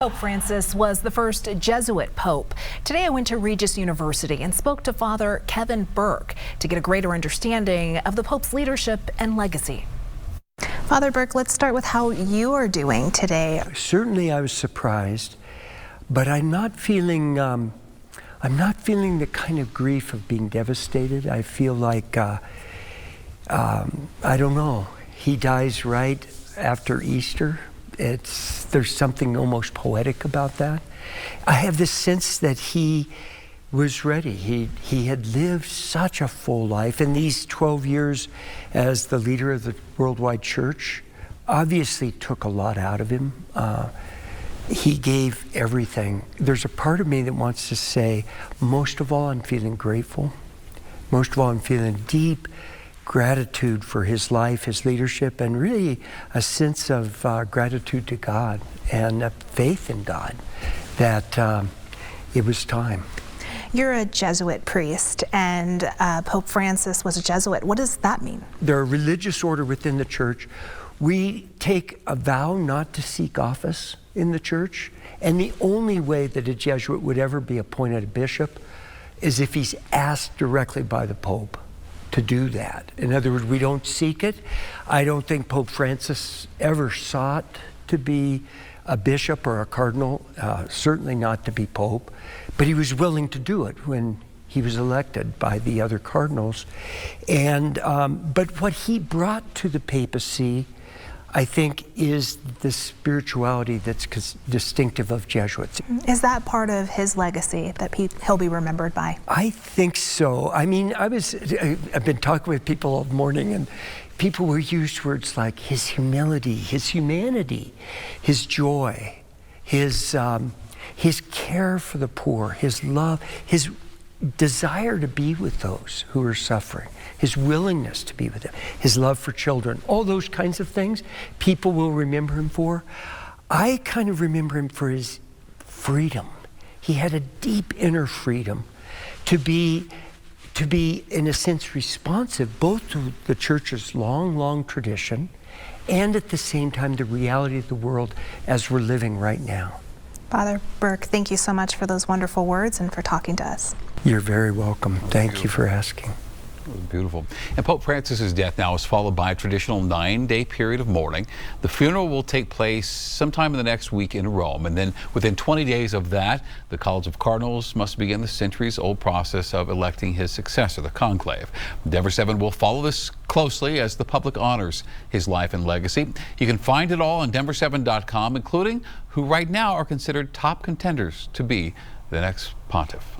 Pope Francis was the first Jesuit pope. Today I went to Regis University and spoke to Father Kevin Burke to get a greater understanding of the Pope's leadership and legacy. Father Burke, let's start with how you are doing today. Certainly I was surprised, but I'm not feeling the kind of grief of being devastated. I feel like, I don't know, he dies right after Easter. There's something almost poetic about that. I have this sense that he was ready. He had lived such a full life, and these 12 years as the leader of the worldwide church obviously took a lot out of him. He gave everything. There's a part of me that wants to say, most of all, I'm feeling grateful. Most of all, I'm feeling deep gratitude for his life, his leadership, and really a sense of gratitude to God and a faith in God that it was time. You're a Jesuit priest, and Pope Francis was a Jesuit. What does that mean? They're a religious order within the church. We take a vow not to seek office in the church, and the only way that a Jesuit would ever be appointed a bishop is if he's asked directly by the Pope to do that. In other words, we don't seek it. I don't think Pope Francis ever sought to be a bishop or a cardinal, certainly not to be Pope, but he was willing to do it when he was elected by the other cardinals. And but what he brought to the papacy, I think, is the spirituality that's distinctive of Jesuits. Is that part of his legacy that he'll be remembered by? I think so. I mean, I've been talking with people all morning, and people will use words like his humility, his humanity, his joy, his care for the poor, his love, his desire to be with those who are suffering, his willingness to be with them, his love for children, all those kinds of things people will remember him for. I kind of remember him for his freedom. He had a deep inner freedom to be in a sense responsive both to the church's long tradition and at the same time the reality of the world as we're living right now. Father Burke, thank you so much for those wonderful words and for talking to us. You're very welcome. Thank you for asking. Beautiful. And Pope Francis's death now is followed by a traditional 9-day period of mourning. The funeral will take place sometime in the next week in Rome, and then within 20 days of that, the College of Cardinals must begin the centuries-old process of electing his successor, the conclave. Denver 7 will follow this closely as the public honors his life and legacy. You can find it all on denver7.com, including who right now are considered top contenders to be the next pontiff.